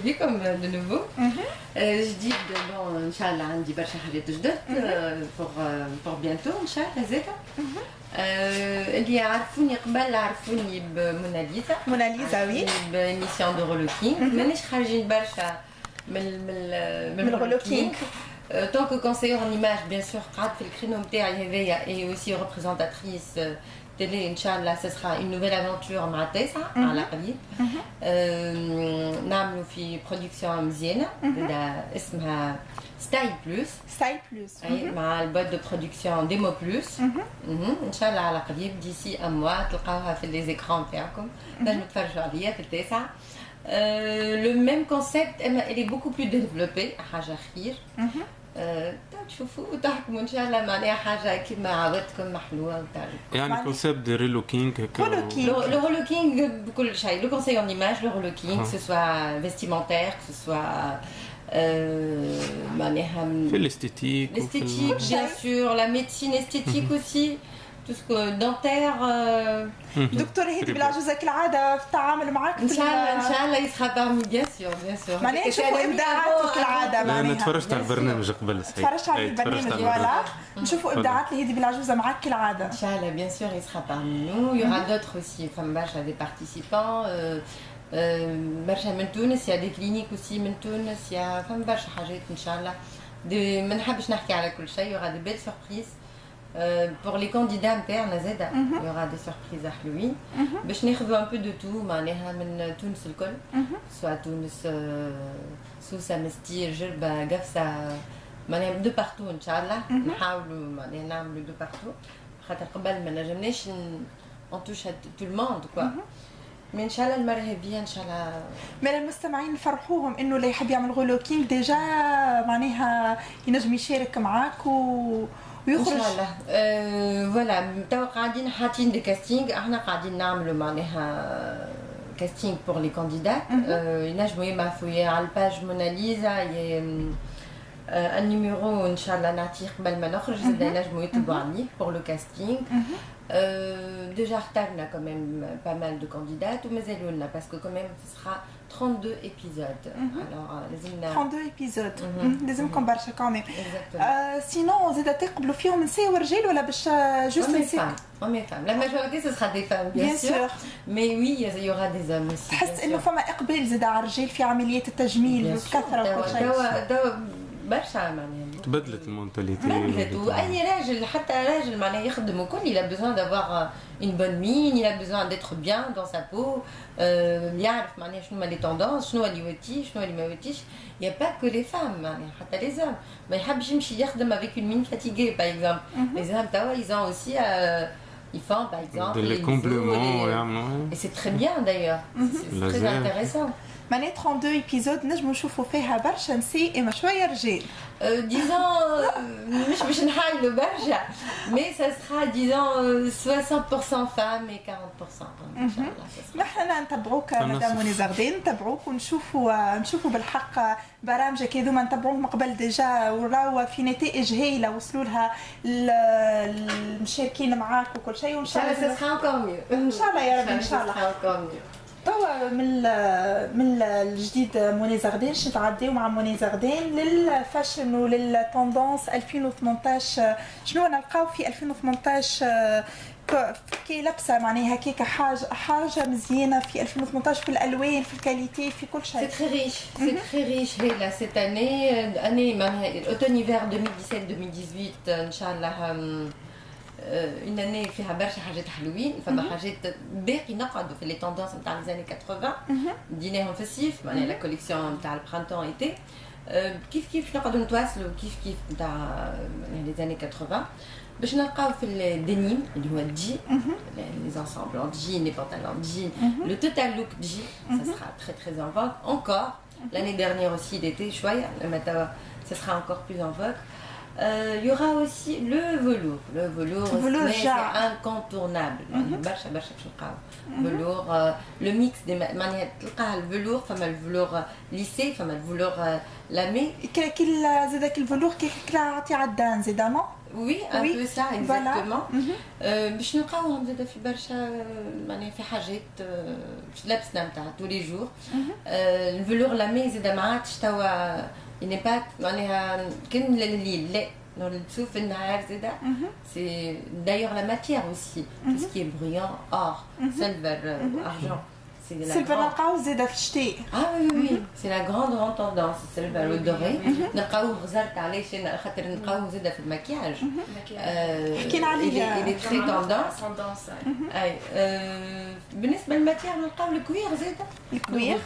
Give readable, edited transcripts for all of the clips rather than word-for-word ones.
بكم de nouveau. جديد bon inchallah عندي برشا حاجات جدد pour bientôt inchallah زيدا. اللي يعرفوني قبل عرفوني بموناليزا. موناليزا وي. بإميسيون دو رولوكينغ. مانيش خارجين برشا من الرولوكينغ. Tant que conseillère en image, bien sûr, قعدت في الكرينو نتاعي هذايا et aussi représentatrice télé inchallah ce sera une nouvelle aventure مع تيسا على قريب. نعملوا في برودكسيون مزيانة اسمها ستايل بلوس. ستايل بلوس. اي مع البوت دو برودكسيون ديمو بلوس. ان شاء الله على قريب ديسي ان موا تلقاوها في لي زيكران تاعكم تنجموا تفرجوا عليها في التاسعة. Le même concept elle est beaucoup plus développée حاجة خير. تشوفوا وتحكموا ان شاء الله معناها حاجه كيما عودتكم محلوه وتعرفوا يعني كونسيبت دو ريلوكينغ le relooking بكل شيء le conseil en image le relooking que ce soit vestimentaire que ce soit معناها في l'esthétique bien sûr la médecine esthétique aussi tout ce que dentaire دكتور هيدي بالعجوزة كالعادة في التعامل معك ان شاء الله يسخى parmi bien sûr معناها نشوفوا ابداعات كالعادة معناها انا تفرجت على البرنامج قبل صحيح تفرجت على البرنامج فوالا نشوفوا ابداعات اللي هيدي بالعجوزة معك كالعادة ان شاء الله bien sûr il sera parmi nous il y aura d'autres aussi فما برشا des participants برشا من تونس il y a des cliniques aussi من تونس il y a فما برشا حاجات ان شاء الله ما نحبش نحكي على كل شيء il y aura de belles surprises. Pour les candidats نتاعنا زاده il y aura des surprises حلوين باش ناخذوا un peu de tout معناها من تونس الكل سواء تونس سوسه مستير جربه قفصه معناها دو بارتو ان شاء الله نحاولوا معناها نعملوا دو بارتو خاطر قبل ما نجمناش on touche à tout le monde quoi. mais ان شاء الله المره هذه ان شاء الله من المستمعين نفرحوهم انه اللي يحب يعمل رولوكينغ ديجا معناها ينجم يشارك معاك ويخرج ان شاء الله. فوالا توا قاعدين حاطين دي كاستينغ احنا قاعدين نعملوا معناها كاستينغ بور لي كانديدات ينجموا يبعثوا على الباج موناليزا ان نيميرو ان شاء الله نعطيه قبل ما نخرج زاد ينجموا يطلبوا عليه بور لو كاستينغ. Déjà اخترنا quand même pas mal de candidates ومازالوا لنا parce que quand même ce sera 32 épisodes. alors لازمنا 32 épisodes لازمكم برشا quand même. sinon زاد تقبلوا فيهم نساء ورجال ولا باش جوست نساء؟ femmes. La majorité ce sera des femmes bien sûr. mais oui il y aura des hommes aussi. تحس انه فما اقبال زاد على الرجال في عمليات التجميل بكثره وكل شيء. برشا معناها تبدلت المونتاليتي تبدلت واي راجل حتى راجل معناها يخدم وكل il a besoin d'avoir une bonne mine il a besoin d'être bien dans sa peau يعرف معناها شنو لي توندونس شنو اللي يوتي شنو اللي ما يوتيش. il y a pas que les femmes معناها حتى les hommes ما يحبش يمشي يخدم avec une mine fatiguée par exemple. les hommes توا ils ont aussi ils font par exemple les compléments et c'est très bien d'ailleurs c'est très intéressant. معناها 32 ايبيزود نجموا نشوفوا فيها برشا نساء اما شويه رجال. disons مش باش نحايلوا برشا mais ça sera disons 60% femmes et 40% ان شاء الله. نحن نتبعوك مدام ونزاردين نتبعوك ونشوفوا بالحق برامجك هذوما نتبعوهم قبل ديجا وراو في نتائج هايله وصلوا لها المشاركين معاك وكل شيء وان شاء الله ça sera encore mieux ان شاء الله يا رب ان شاء الله. توا من الجديد موني زاردين باش نتعداو مع موني زاردين للفاشن وللتوندونس 2018. شنو نلقاو في 2018 كي لبسه معناها هكاك حاجه مزيانه في 2018 في الالوان في الكاليتي في كل شيء. c'est très riche هي cette année معناها الاوتوم هيفير 2017 2018 ان شاء الله une année فيها برشا حاجات حلوين فما حاجات باقي نقعدوا في لي توندونس نتاع لي زاني 80 ديناهم في الصيف معناها لا كوليكسيون نتاع البرانتون ايتي كيف نقعدوا نتواصلوا كيف نتاع لي زاني 80 باش نلقاو في الدينيم اللي هو الجي لي انسامبل en jean les pantalons jean le total look jean ça sera très très en vogue encore l'année dernière aussi il était شويه لما توا ça sera encore plus en vogue. Il y aura aussi le velours. Le velours c'est incontournable. Velours, le mix des manières. Le velours, le velours lissé, le velours lamé. زادك الفلور كي عطي عدان زيدامون. Oui, un peu ça, exactement. باش نلقاوهم زاده في برشا معناها في حاجات باش لابسنا نتاع tous les jours. الفلور لامي زاده ما عادش توا ينبات معناها كان الليل لا نلبسوه في النهار زاده. C'est d'ailleurs la matière aussi, tout ce qui est bruyant, or, silver, argent. سيلفر نلقاوه زاده في الشتاء. Oui, c'est la grande tendance, silver le doré. نلقاوه غزرت علاش خاطر نلقاوه زاده في المكياج. حكينا عليه. Il est très tendance. بالنسبه للماتير نلقاو الكوير زاده. الكوير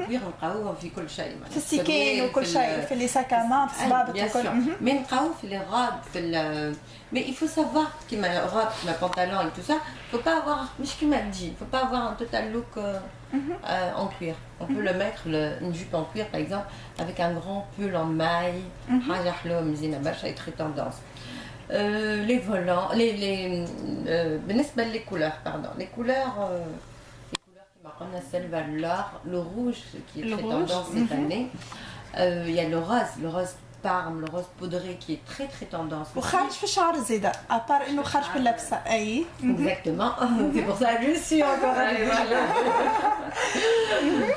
نلقاوه في كل شيء. في السكين وكل شيء في لي ساك مان في الصبابط وكل. Mais نلقاوه في les robes في Mais il faut savoir qu'il m'a robe, ma pantalon et tout ça, faut pas avoir, mais ce m'a dit, faut pas avoir un total look en cuir. On peut le mettre une jupe en cuir par exemple avec un grand pull en maille, حاجة حلوة مزيانة برشا très tendance. Les volants, بالنسبة les couleurs, pardon, les couleurs qui marquent la silver, l'or, le rouge qui est très tendance cette année. Il y a le rose parme, le rose poudré qui est très tendance. وخارج في الشعر زاده ابار انه خارج في اللبسه اي. Exactement. C'est pour ça que je suis encore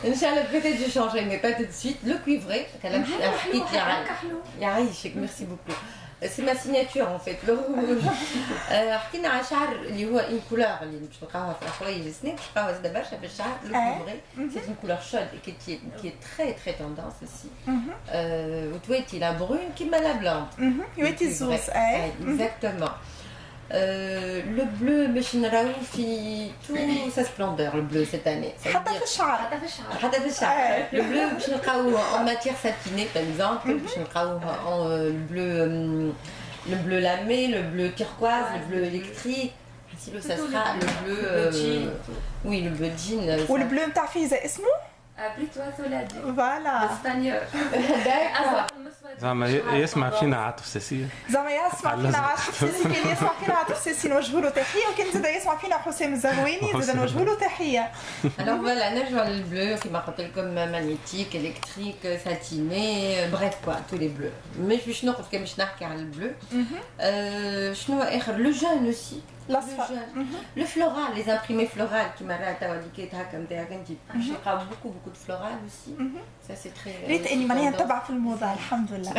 Inch'Allah, peut-être je changerai, mais pas tout de suite. Le cuivré, merci beaucoup. C'est ma signature en fait, le rouge. حكينا على شعر اللي هو une couleur اللي باش نلقاوها في الحوايج السنين باش نلقاوها زاده برشا في الشعر le cuivré. C'est une couleur chaude et qui est très tendance aussi. وتويتي la brune كيما la blanche. يويتي الزوز Exactement. Le bleu باش نراوه في tout sa splendeur le bleu cette année. حتى في الشعر. حتى في الشعر. Le bleu باش نلقاوه en matière satinée par exemple, باش نلقاوه en le bleu lamé, le bleu turquoise, le bleu électrique. Ça sera le bleu oui, le bleu jean. والبلو نتاع فيزا اسمه Plutôt Soladi. Voilà. Espagnol. زعما يسمع فينا عاطف ساسية. زعما يسمع فينا عاطف ساسي، كان يسمع فينا عاطف ساسي نوجهوا له تحية، وكان زاد يسمع فينا حسام الزغواني زاد نوجهوا له تحية. Alors voilà, نرجع للبلو qui m'appelle comme magnétique, électrique, satiné, bref quoi, tous les bleus. Mais je suis نوقف كان باش نحكي على البلو. شنو آخر le jaune aussi. Le floral, les imprimés florales qui m'arrêtent à Wadiketa comme des agenti. Je prends beaucoup de floral aussi. Ça c'est très. ريت اني ماني نتبع في الموضة الحمد لله.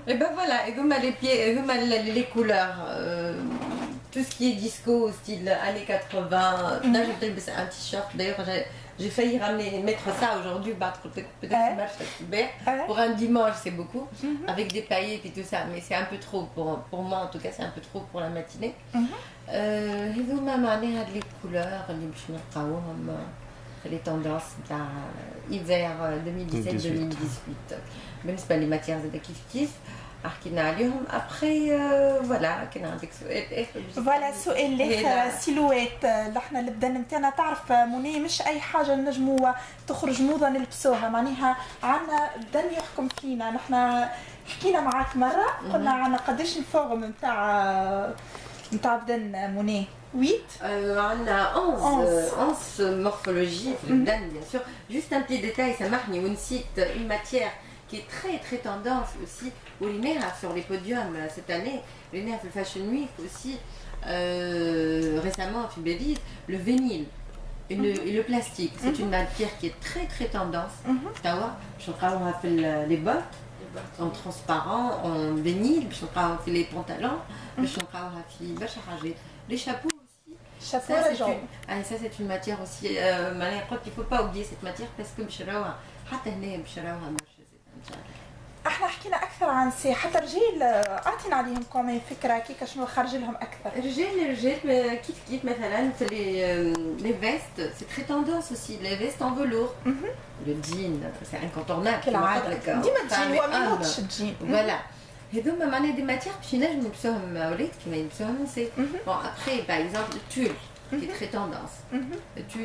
Et ben voilà, et comme les pieds, comme les couleurs, tout ce qui est disco, style années 80. Là j'ai peut-être un t-shirt. D'ailleurs j'ai failli mettre ça aujourd'hui, peut-être que marche super. Pour un dimanche c'est beaucoup, avec des paillettes et tout ça, mais c'est un peu trop pour moi en tout cas, c'est un peu trop pour la matinée. هذوما معناها les couleurs اللي باش نلقاوهم les tendances تاع hiver 2017-2018. بالنسبة لي ماتيير زاد كيف حكينا عليهم. ابخي فوالا كان عندك سؤال اخر. فوالا السؤال الاخر سيلويت اللي احنا البدن نتاعنا تعرف منى مش اي حاجه نجموا تخرج موضه نلبسوها، معناها عندنا بدن يحكم فينا. نحن حكينا معاك مره قلنا عندنا قداش الفورم نتاع بدن منى 8 عندنا 11 morphologies في البدن bien sûr. Juste un petit détail سامحني ونسيت une matière qui est très tendance aussi au linéaire sur les podiums cette année, linéaire de Fashion Week aussi, récemment en Belize, le vinyle et le plastique. C'est une matière qui est très tendance. Je fait les bottes en transparent, en vinyle, je fait les pantalons, je fait les chapeaux aussi. Chapeau ça c'est une matière aussi. Il ne faut pas oublier cette matière parce que احنا حكينا اكثر عن سي حتى الرجال اعطينا عليهم كمان فكره كيف شنو خرج لهم اكثر. الرجال كيف مثلا في les vestes, c'est très tendance aussi, les vestes en velours. Le jean, c'est incontournable. ديما الجين هو ما يموتش الجين. Voilà. هذوما معناها دي ماتيير باش ينجموا يلبسوهم ولاد كيما يلبسوهم نساء. Bon après par exemple le tulle. qui est très tendance.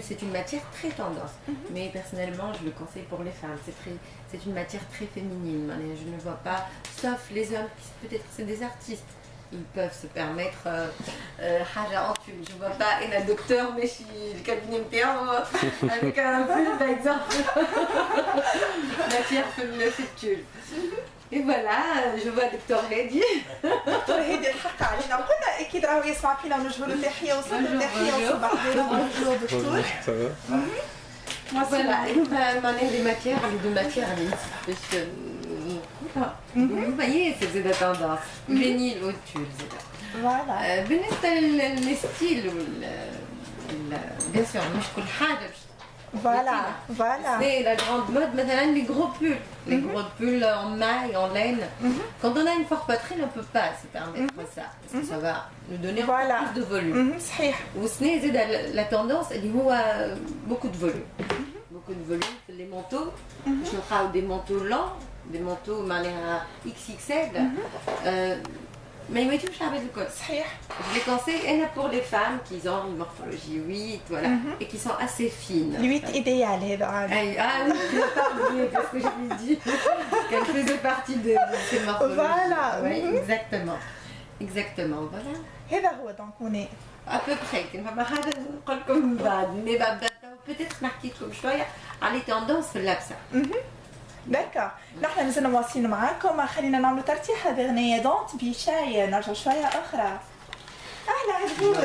C'est une matière très tendance. Mais personnellement, je le conseille pour les femmes. C'est une matière très féminine. Je ne vois pas, sauf les hommes qui peut-être c'est des artistes. Ils peuvent se permettre حاجة en tulle. Je ne vois pas un docteur mais chez le cabinet avec un pull par exemple. Matière tulle. Et voilà, je vois docteur Hedi. دكتور هادي الحق علينا وقلنا اكيد راهو يسمع فينا ونوجهوا له تحيه وصلوا تحيه وصباح الخير بونجور دكتور. Voilà, les matières, les deux matières, vous voyez, c'est de la tendance. Vinyle ou tulle, Voilà. بالنسبة للستيل bien sûr مش كل حاجة Voilà. C'est la grande mode, maintenant les gros pulls. Les gros pulls en maille, en laine. Quand on a une forte poitrine, on ne peut pas se permettre ça. Parce que ça va nous donner encore plus de volume. صحيح. وسني زاد la tendance اللي هو beaucoup de volume. Beaucoup de volume, les manteaux. Je trouve des manteaux lents, des manteaux معناها XXL. Mais il touche avec le col. Je les conseille pour les femmes qui ont une morphologie 8 voilà, et qui sont assez fines. 8 idéal هذا oui, je n'ai pas oublié parce que je lui ai dit qu'elle faisait partie de ces morphologies. Voilà. Oui, exactement, voilà. هذا هو دونك هنا. À peu près, كنفهم هذا نقول لكم من بعد، mais peut-être نحكي لكم شوية على tendances في اللبسة. دكا نحن مازلنا مواصلين معاكم خلينا نعملوا ترتيح هذه اغنيه دونت بشاي نرجع شويه اخرى اهلا عزوز